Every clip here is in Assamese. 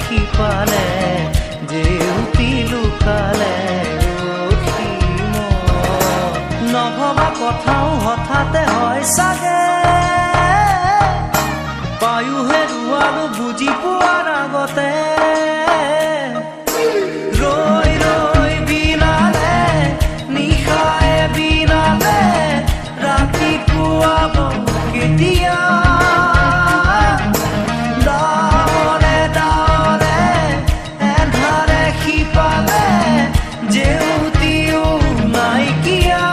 সিপালে জেউতি লুকালে নভবা কথাও হঠাতে হয় চাগে পায়ো হেৰুৱালো বুজি পোৱাৰ আগতে ৰৈ ৰৈ বিনালে নিশায়ে বিনালে ৰাতিপুৱাব কেতিয়া ডাৱৰে ডাৱৰে এন্ধাৰে সিপালে জেউতিও নাইকিয়া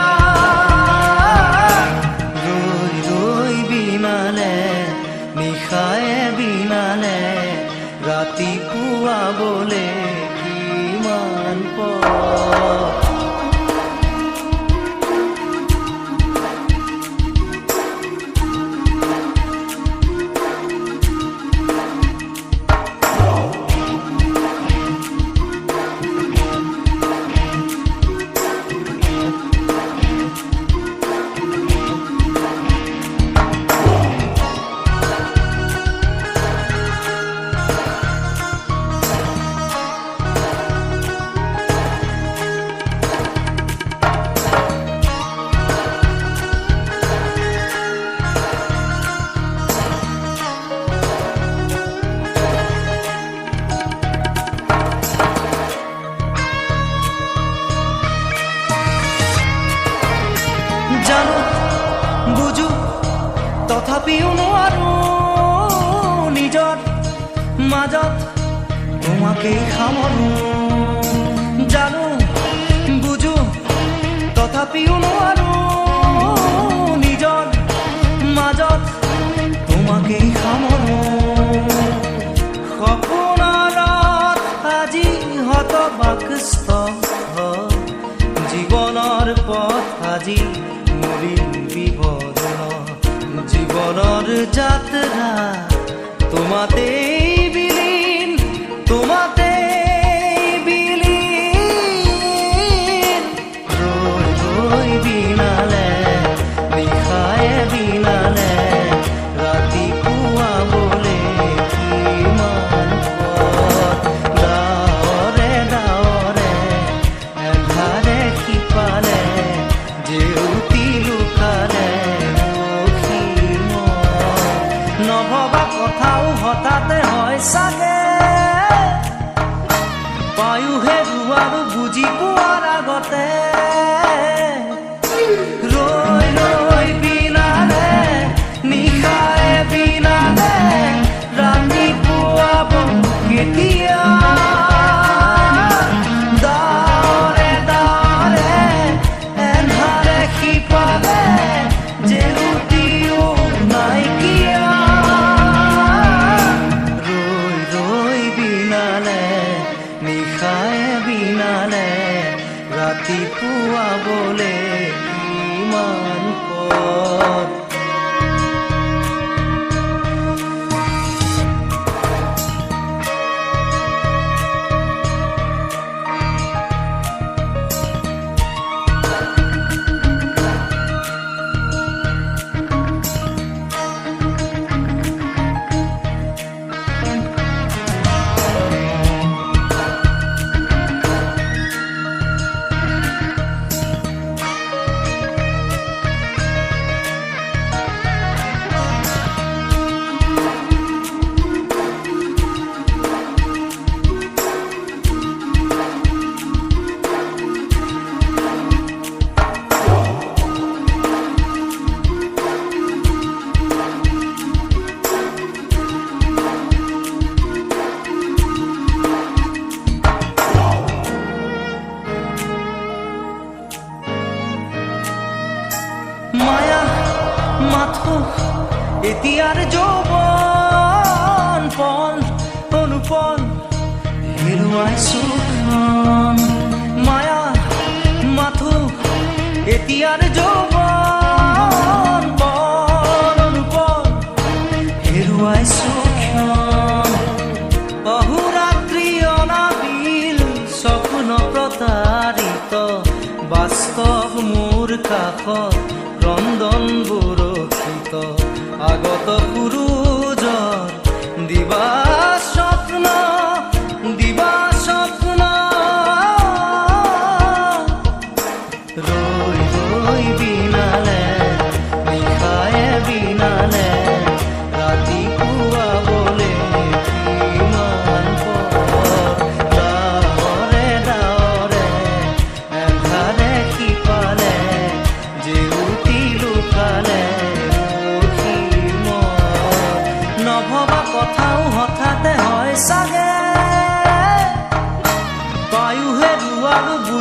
ৰৈ ৰৈ বিনালে নিশায়ে বিনালে ৰাতিপুৱাবলে কিমান পৰ জানো বুঝো তথাপিও নোৱাৰো নিজৰ মাজত তোমাকেই সামৰো জানো বুঝো তথাপিও নোৱাৰো নিজৰ মাজত তোমাকেই সামৰো সপোনত আজি হতবাকস্থ জীৱনৰ পথ আজি জীবনেৰ যাত্ৰা তোমাতে বিলীন তোমাতে বিলীন ৰই ৰই বিনালে নিশায়ে বিনালে ৰাতিপুৱা বলে কিমান পথ ডাৱৰে ডাৱৰে এন্ধাৰে সিপালে জেউতি লুকালে নভবা কথাও হঠাতে হয় চাগে পায়ো হেৰুৱালো বুজি পোৱাৰ আগতে ৰৈ ৰৈ বিনালে নিশায়ে বিনালে ৰাতিপুৱাব কেতিয়া ডাৱৰে ডাৱৰে এন্ধাৰে সিপালে জেউতিও নাইকিয়া নিশায়ে বিনালে ৰাতিপুৱা বলে কিমান পথ মায়া মাথো এতিয়াৰ যৌৱন পন অনুপন হেৰুৱাইছো মায়া মাথো এতিয়াৰ যৌৱন পন অনুপন হেৰুৱাইছো অহোৰাত্ৰি অনাবিল স্বপ্ন প্ৰতাৰিত বাস্তৱ মোৰ কাষত ক্ৰন্দন বৰষিত আগত সূৰুজৰ দিবা স্বপ্ন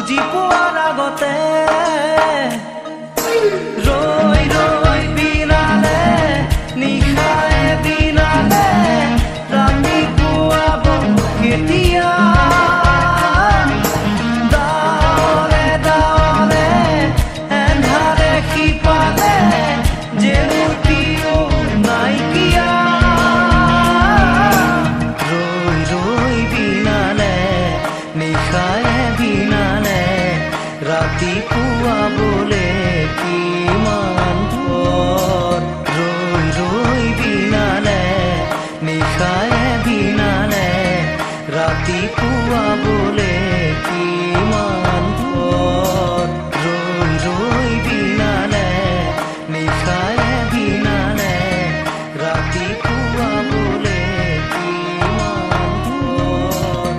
বুজি পোৱাৰ আগতে ৰৈ ৰৈ বিনালে নিশাই বিনালে ৰাতি পুৱাব কেতিয়া ডাৱৰে ডাৱৰে এন্ধাৰে সিপালে জেউতিও নাইকিয়া ৰৈ ৰৈ বিনালে নিশাই বিনালে ৰাতি পুৱাবলে কিমান পৰ ৰৈ ৰৈ বিনালে নিশাই বিনালে ৰাতি পুৱাবলে কিমান পৰ ৰৈ ৰৈ বিনালে নিশাই বিনালে ৰাতি পুৱাবলে কিমান পৰ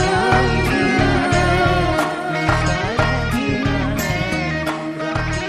ৰৈ বিনালে নিশাই বিনালে ৰাতি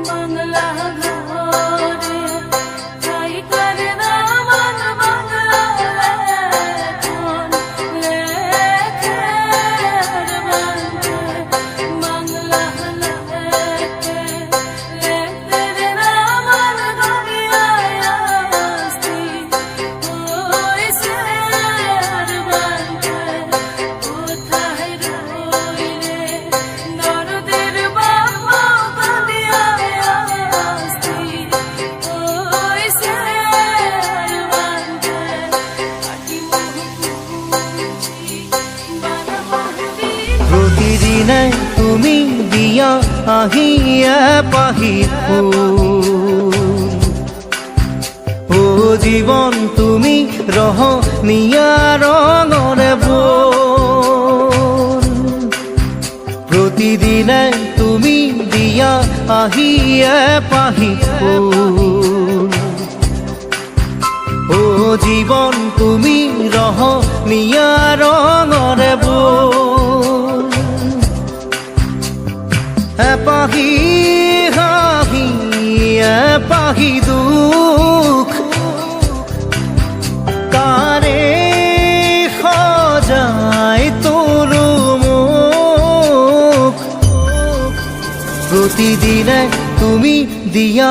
বাংলা ঘরে ঠাই করে না মন বাংলা লেখন লেখের বান্ধে বাংলা লেখে লেখের না মন গড়িয়ায় আসতি ওই সের বান্ধে কোথায় রইলে নরদের বাবা কাঁদিয়ায় আসতি ওই সের বান্ধে আটি মুখুচি বানাবি প্ৰতিদিনে তুমি দিয়া আহিয়ে পাহি ফুল ও জীৱন তুমি ৰহনীয়া ৰঙৰে বল প্ৰতিদিনে তুমি দিয়া আহিয়ে পাহি ফুল ও জীৱন তুমি ৰহনীয়া ৰঙৰে বল এপাহি হাঁহি এপাহি দুখ তাৰে সজাই তোলো মোক প্ৰতিদিনে তুমি দিয়া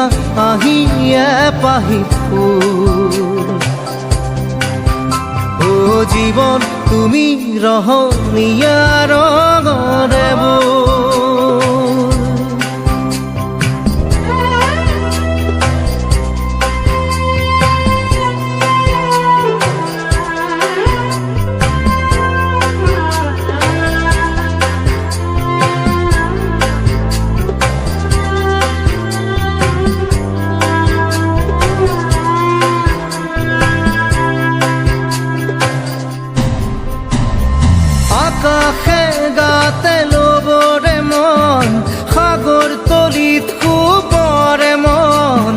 আহি এপাহি ফুল ও জীৱন তুমি ৰহনীয়া ৰঙৰে বল আকাশে গাতে ল'বৰে মন সাগৰ তলিত শুবৰে মন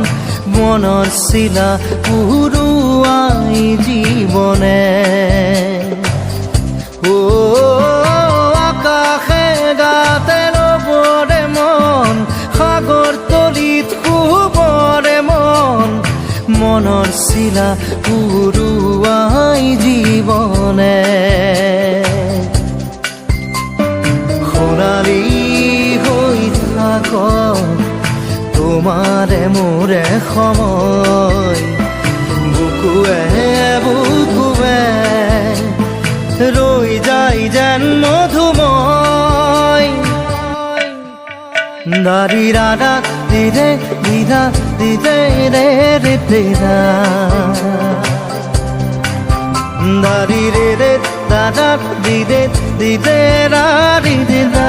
মনৰ চিলা উৰুৱাই জীৱনে ও আকাশে গাতে ল'বৰে মন সাগৰ তলিত শুবৰে মন মনৰ চিলা উৰুৱাই জীৱনে সোণালী হৈ থাক তোমাৰে মোৰে সময় বুকুৱে বুকুৱে ৰৈ যায় যেন মধুময় দাৰি ৰাধা দিদে দিদা দিদে ৰে ৰে দিদা দাৰি ৰে ৰে দাদা দিদে দিদে ৰা দিদে দা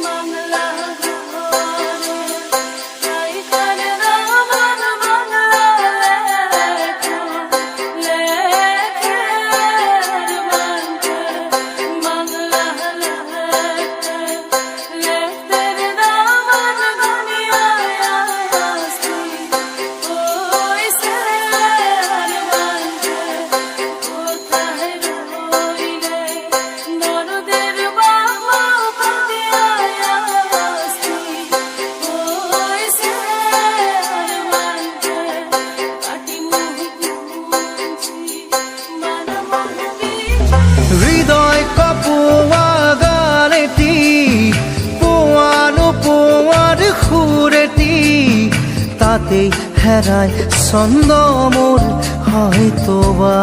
বাংলা ঘৰে ঠাই কৰে না মন বাংলা লেখন লেখেৰ বান্ধে হৃদয় কপোৱা গানেটি পোৱানো পোৱাৰ সুৰেটি তাতেই হেৰাই ছন্দ মোৰ হয়তোবা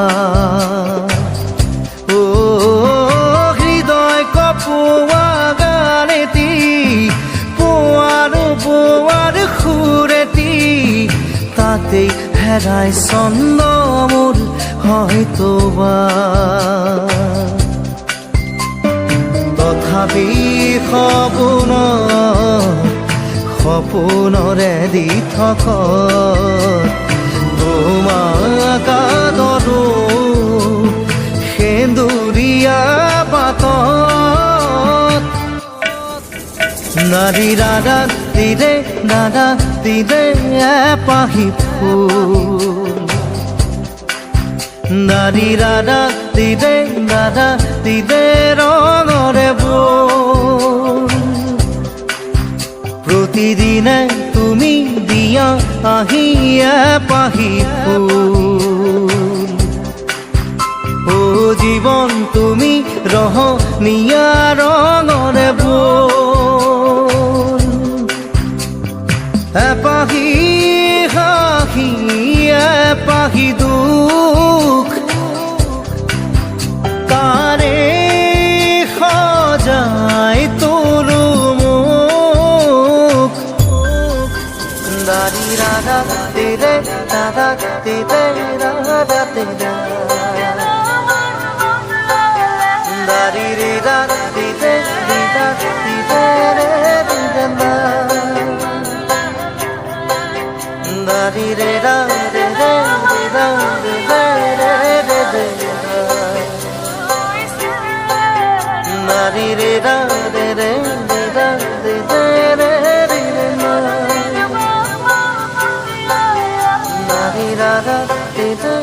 হৃদয় কপোৱা গানেটি পোৱানো পোৱাৰ সুৰেটি তাতেই হেৰাই ছন্দ মোৰ হয়তোবা তথাপি সপোনৰে দি থকা তোমাক আদৰো সেন্দুৰীয়া পাতত নাৰী ৰাধা দিদে দাদা দিদে এপাহি ফুল নাৰী ৰাধা দিদে দাদা দিদে ৰঙৰে বোল প্ৰতিদিনে তুমি দিয়া আহি এপাহি ফুল ও জীৱন তুমি ৰহনীয়া ৰঙৰে বোল এপাহি হাঁহি এপাহি দুখ তাৰে সজাই তোলো মোক দাৰি ৰাধা দিদে দাদা দিদে ৰাধা দিদে দাৰি ৰে দাদা দিদে দিদা দিদে ৰে দিদে দারি রে রা রে রে রা রে রে রে রে নারী রে রা রে রে রা রে রে রে রে নারী রা রা রে রে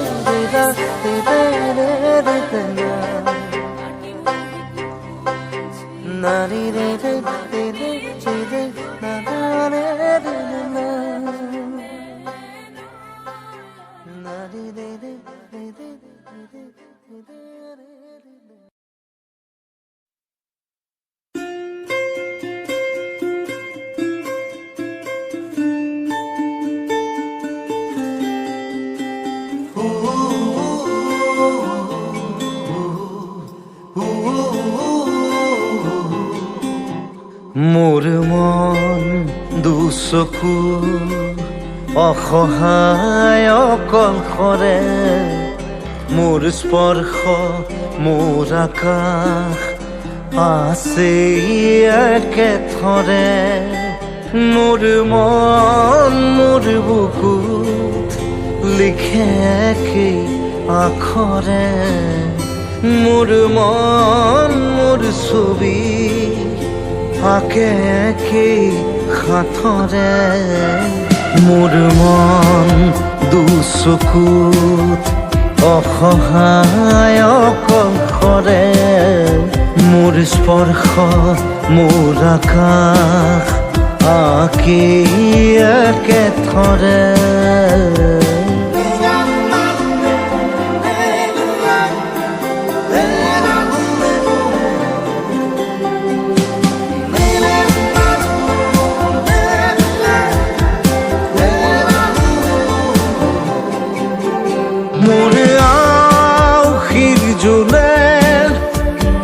রা রে রে রে রে নারী রে রে রে রে রে না রে রে না মোৰ মন দুচকু অসহায় অকলশৰে মোৰ স্পৰ্শ মোৰ আকাশ আছে একেথৰে মোৰ মন মোৰ বুকুত লিখে একে আখৰে মোৰ মন মোৰ ছবি আঁকে একে হাতৰে মোৰ মন দুচকুত অসহায় অকলশৰে মোৰ স্পৰ্শ মোৰ আকাশ আঁকি একেথৰে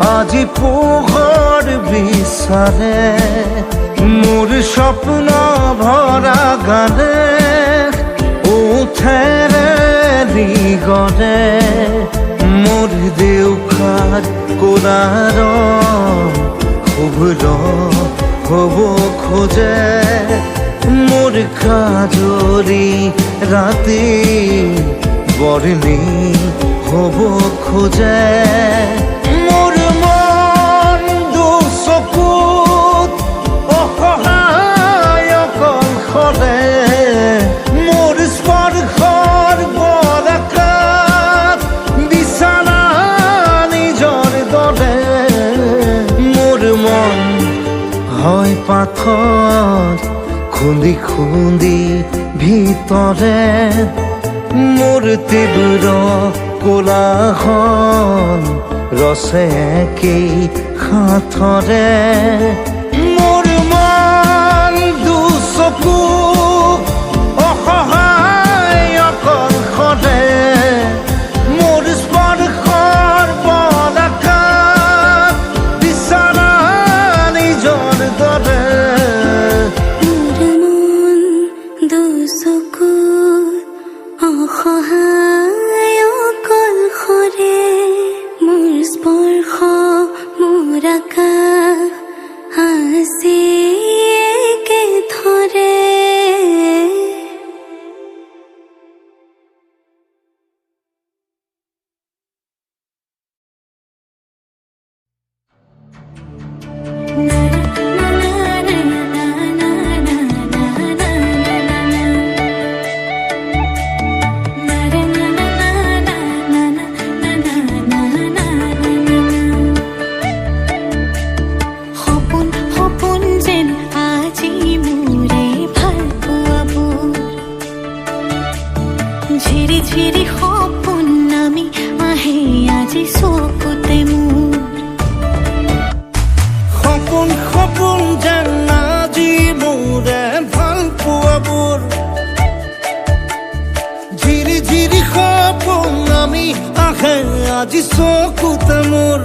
আজি পোহৰ বিচাৰে মোৰ স্বপ্ন ভৰা গানে উঠেৰে গৰে মোৰ দেউখাৰ কোলাৰ শুভ্ৰ হ'ব খোজে মোৰ কাজৰি ৰাতি বৰ্ণি হ'ব খোজে মোৰ মন দুচকুত অসহায় অকলশৰে মোৰ স্পৰ্শৰ বৰকাত বিছানা নিজৰ দৰে মোৰ মন হয় পাথৰ খুন্দি খুন্দি ভিতৰে মোৰ তীব্ৰ কোলাহল ৰচে কি হাতৰে মোৰ মন দুচকু অসহায় অকলশৰে মোৰ স্পৰ্শৰ পদাকাত বিচৰা নিজৰ দৰে মোৰ মন দুচকুত অসহায় অকলশৰে মোৰ স্পৰ্শ মোৰ আকাশ আজি একে ধৰে সপোন সপোন যেন আজি মোৰে ভাল পোৱাবোৰ ঝিৰি ঝিৰি সপোন নামি আহে আজি চকুতে মোৰ সপোন সপোন যেন আজি মোৰে ভাল পোৱাবোৰ ঝিৰি ঝিৰি সপোন আমি আহে আজি চকুতে মোৰ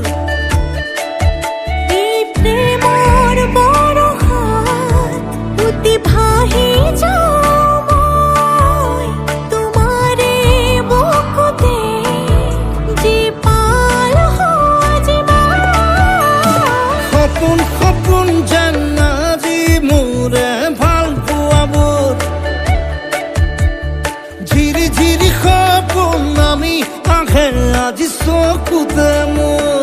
এই প্ৰেমৰ বৰষাত উটি ভাহি যাওঁ মই তোমাৰে বুকুতে জীপাল সজীৱা সপোন সপোন যেন আজি মোৰে ভাল পোৱাবোৰ ঝিৰি ঝিৰি সপোন আমি আহে আজি চকুতে মোৰ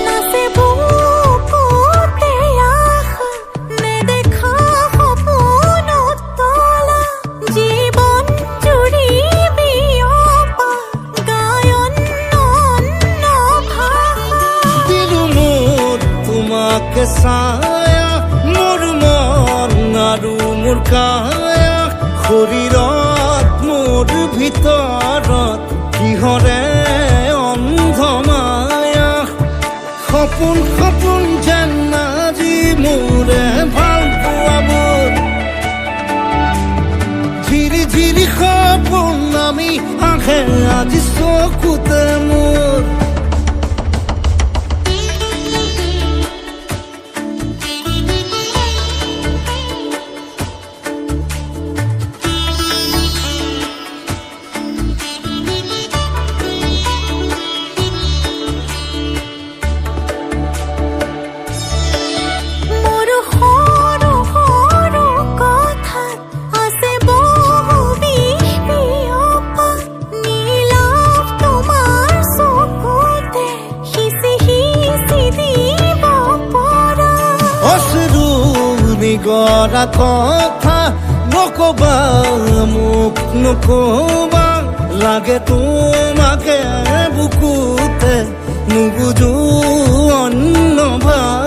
নাচে বুকুতে আশা নেদেখা সপোনত তলা জীৱন জুৰি বিয়পা গায়ন অন্য ভাষা দিলো মোৰ তোমাকে ছায়া মোৰ মন আৰু মোৰ কায়া শৰীৰত মোৰ ভিতৰত কিহৰে অন্ধ মায়া সপোন সপোন যেন আজি মোৰে ভাল পোৱাবোৰ ঝিৰি ঝিৰি সপোন আমি আহে আজি চকুতে মোৰ মোৰ সৰু সৰু কথাত আছে বহু বিষ বিয়পা নীলাভ তোমাৰ চকুতে সিঁচি সিঁচি দিব পৰা অশ্ৰু নিগৰা কথা নকবা মোক নকবা লাগে তোমাকে বুকুতে নুবুজো অন্য ভাষা